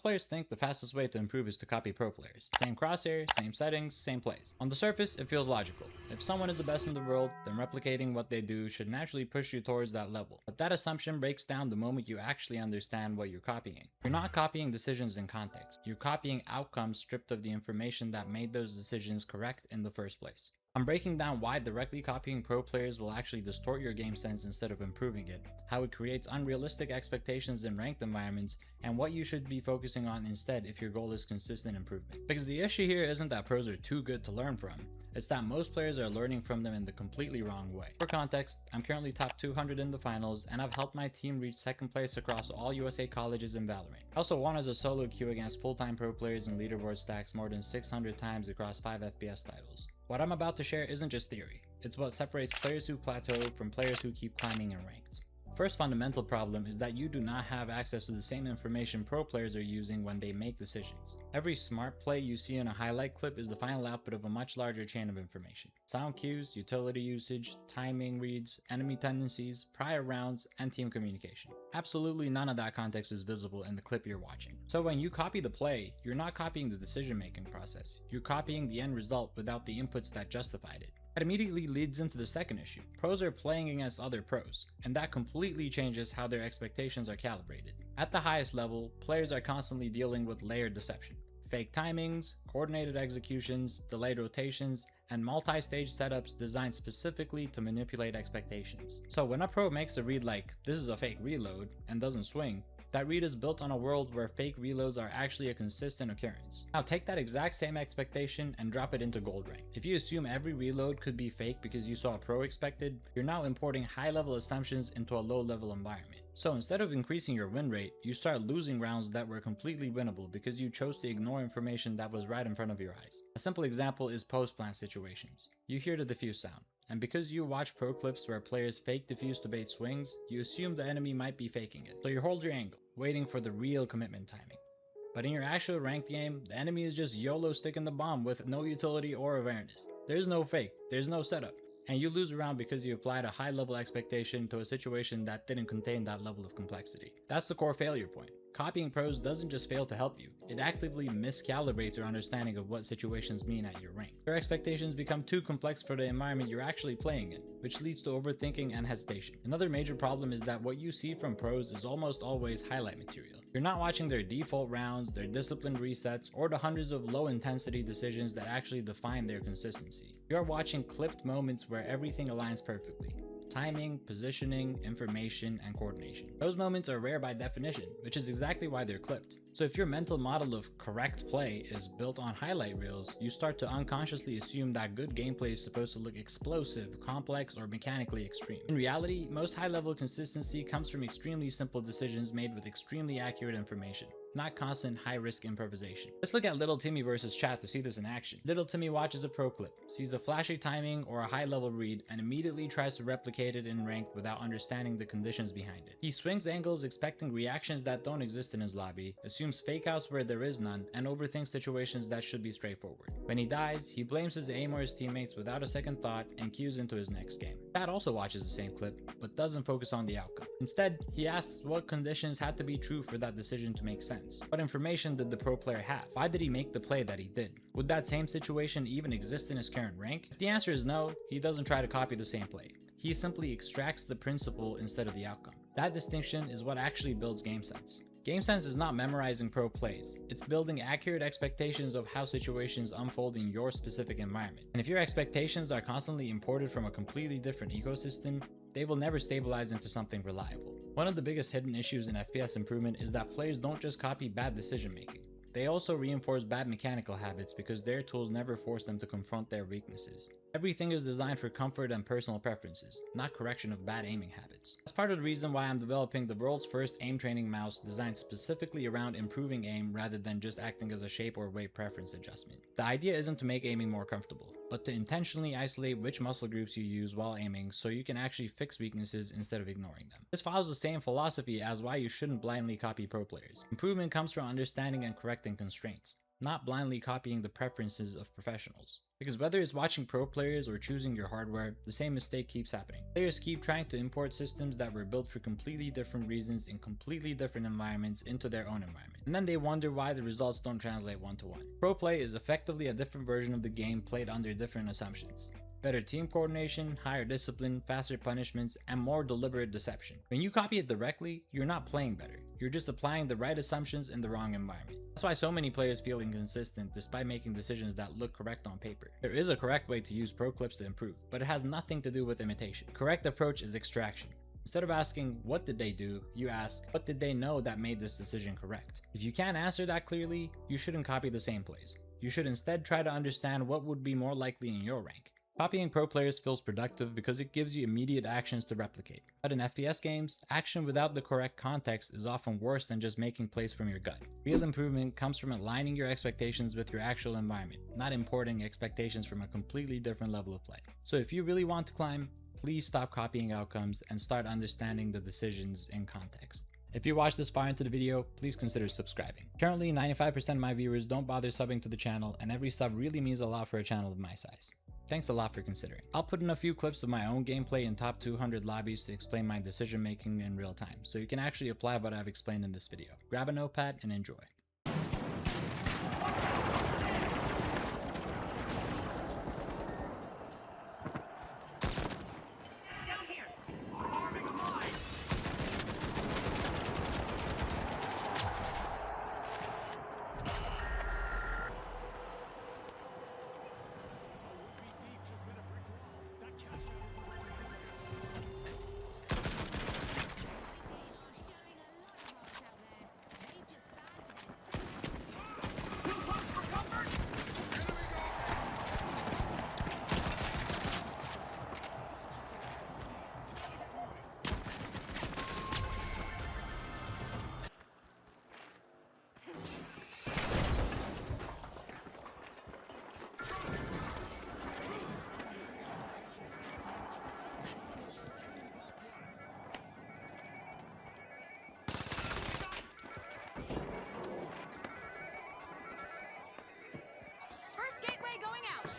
players think the fastest way to improve is to copy pro players. Same crosshair, same settings, same plays. On the surface, it feels logical. If someone is the best in the world, then replicating what they do should naturally push you towards that level. But that assumption breaks down the moment you actually understand what you're copying. You're not copying decisions in context. You're copying outcomes stripped of the information that made those decisions correct in the first place. I'm breaking down why directly copying pro players will actually distort your game sense instead of improving it, how it creates unrealistic expectations in ranked environments, and what you should be focusing on instead if your goal is consistent improvement. Because the issue here isn't that pros are too good to learn from, it's that most players are learning from them in the completely wrong way. For context, I'm currently top 200 in the finals, and I've helped my team reach second place across all USA colleges in Valorant. I also won as a solo queue against full-time pro players in leaderboard stacks more than 600 times across 5 FPS titles. What I'm about to share isn't just theory, it's what separates players who plateau from players who keep climbing in ranked. First fundamental problem is that you do not have access to the same information pro players are using when they make decisions. Every smart play you see in a highlight clip is the final output of a much larger chain of information. Sound cues, utility usage, timing reads, enemy tendencies, prior rounds, and team communication. Absolutely none of that context is visible in the clip you're watching. So when you copy the play, you're not copying the decision-making process. You're copying the end result without the inputs that justified it. That immediately leads into the second issue. Pros are playing against other pros, and that completely changes how their expectations are calibrated. At the highest level, players are constantly dealing with layered deception. Fake timings, coordinated executions, delayed rotations, and multi-stage setups designed specifically to manipulate expectations. So when a pro makes a read like, "This is a fake reload," and doesn't swing, that read is built on a world where fake reloads are actually a consistent occurrence. Now take that exact same expectation and drop it into gold rank. If you assume every reload could be fake because you saw a pro expected, you're now importing high-level assumptions into a low-level environment. So instead of increasing your win rate, you start losing rounds that were completely winnable because you chose to ignore information that was right in front of your eyes. A simple example is post-plant situations. You hear the diffuse sound, and because you watch pro clips where players fake diffuse to bait swings, you assume the enemy might be faking it. So you hold your angle, waiting for the real commitment timing. But in your actual ranked game, the enemy is just YOLO sticking the bomb with no utility or awareness. There's no fake, there's no setup. And you lose a round because you applied a high level expectation to a situation that didn't contain that level of complexity. That's the core failure point. Copying pros doesn't just fail to help you, it actively miscalibrates your understanding of what situations mean at your rank. Your expectations become too complex for the environment you're actually playing in, which leads to overthinking and hesitation. Another major problem is that what you see from pros is almost always highlight material. You're not watching their default rounds, their disciplined resets, or the hundreds of low intensity decisions that actually define their consistency. You're watching clipped moments where everything aligns perfectly. Timing, positioning, information, and coordination. Those moments are rare by definition, which is exactly why they're clipped. So if your mental model of correct play is built on highlight reels, you start to unconsciously assume that good gameplay is supposed to look explosive, complex, or mechanically extreme. In reality, most high-level consistency comes from extremely simple decisions made with extremely accurate information, not constant high-risk improvisation. Let's look at Little Timmy versus Chat to see this in action. Little Timmy watches a pro clip, sees a flashy timing or a high-level read, and immediately tries to replicate it in ranked without understanding the conditions behind it. He swings angles expecting reactions that don't exist in his lobby, assumes fake outs where there is none, and overthinks situations that should be straightforward. When he dies, he blames his aim or his teammates without a second thought and queues into his next game. Chat also watches the same clip, but doesn't focus on the outcome. Instead, he asks what conditions had to be true for that decision to make sense. What information did the pro player have? Why did he make the play that he did? Would that same situation even exist in his current rank? If the answer is no, he doesn't try to copy the same play. He simply extracts the principle instead of the outcome. That distinction is what actually builds game sense. Game sense is not memorizing pro plays, it's building accurate expectations of how situations unfold in your specific environment. And if your expectations are constantly imported from a completely different ecosystem, they will never stabilize into something reliable. One of the biggest hidden issues in FPS improvement is that players don't just copy bad decision making. They also reinforce bad mechanical habits because their tools never force them to confront their weaknesses. Everything is designed for comfort and personal preferences, not correction of bad aiming habits. That's part of the reason why I'm developing the world's first aim training mouse designed specifically around improving aim rather than just acting as a shape or weight preference adjustment. The idea isn't to make aiming more comfortable, but to intentionally isolate which muscle groups you use while aiming so you can actually fix weaknesses instead of ignoring them. This follows the same philosophy as why you shouldn't blindly copy pro players. Improvement comes from understanding and correcting constraints, not blindly copying the preferences of professionals. Because whether it's watching pro players or choosing your hardware, the same mistake keeps happening. Players keep trying to import systems that were built for completely different reasons in completely different environments into their own environment. And then they wonder why the results don't translate one-to-one. Pro play is effectively a different version of the game played under different assumptions. Better team coordination, higher discipline, faster punishments, and more deliberate deception. When you copy it directly, you're not playing better. You're just applying the right assumptions in the wrong environment. That's why so many players feel inconsistent despite making decisions that look correct on paper. There is a correct way to use pro clips to improve, but it has nothing to do with imitation. Correct approach is extraction. Instead of asking, what did they do, you ask, what did they know that made this decision correct? If you can't answer that clearly, you shouldn't copy the same plays. You should instead try to understand what would be more likely in your rank. Copying pro players feels productive because it gives you immediate actions to replicate. But in FPS games, action without the correct context is often worse than just making plays from your gut. Real improvement comes from aligning your expectations with your actual environment, not importing expectations from a completely different level of play. So if you really want to climb, please stop copying outcomes and start understanding the decisions in context. If you watched this far into the video, please consider subscribing. Currently, 95% of my viewers don't bother subbing to the channel, and every sub really means a lot for a channel of my size. Thanks a lot for considering. I'll put in a few clips of my own gameplay in top 200 lobbies to explain my decision making in real time, so you can actually apply what I've explained in this video. Grab a notepad and enjoy. Going out.